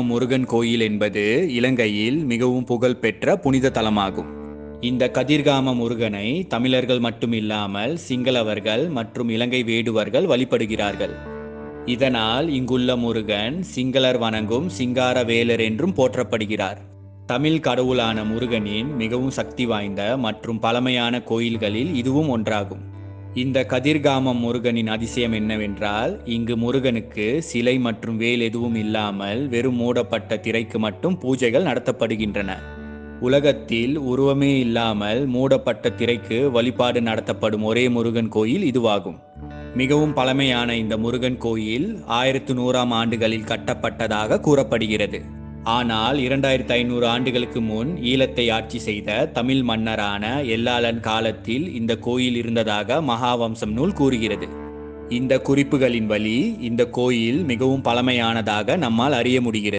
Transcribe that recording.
முருகன் கோயில் என்பது இலங்கையில் மிகவும் புகழ்பெற்ற புனித தலமாகும். இந்த கதிர்காம முருகனை தமிழர்கள் மட்டுமில்லாமல் சிங்களவர்கள் மற்றும் இலங்கை வேடுவர்கள் வழிபடுகிறார்கள். இதனால் இங்குள்ள முருகன் சிங்களர் வணங்கும் சிங்கார வேலர் என்றும் போற்றப்படுகிறார். தமிழ் கடவுளான முருகனின் மிகவும் சக்தி வாய்ந்த மற்றும் பழமையான கோயில்களில் இதுவும் ஒன்றாகும். இந்த கதிர்காமம் முருகனின் அதிசயம் என்னவென்றால், இங்கு முருகனுக்கு சிலை மற்றும் வேல் எதுவும் இல்லாமல் வெறும் மூடப்பட்ட திரைக்கு மட்டும் பூஜைகள் நடத்தப்படுகின்றன. உலகத்தில் உருவமே இல்லாமல் மூடப்பட்ட திரைக்கு வழிபாடு நடத்தப்படும் ஒரே முருகன் கோயில் இதுவாகும். மிகவும் பழமையான இந்த முருகன் கோயில் 1100ஆம் ஆண்டுகளில் கட்டப்பட்டதாக கூறப்படுகிறது. ஆனால் 2500 ஆண்டுகளுக்கு முன் ஈழத்தை ஆட்சி செய்த தமிழ் மன்னரான எல்லாளன் காலத்தில் இந்த கோயில் இருந்ததாக மகாவம்சம் நூல் கூறுகிறது. இந்த குறிப்புகளின் வழி இந்த கோயில் மிகவும் பழமையானதாக நம்மால் அறிய முடிகிறது.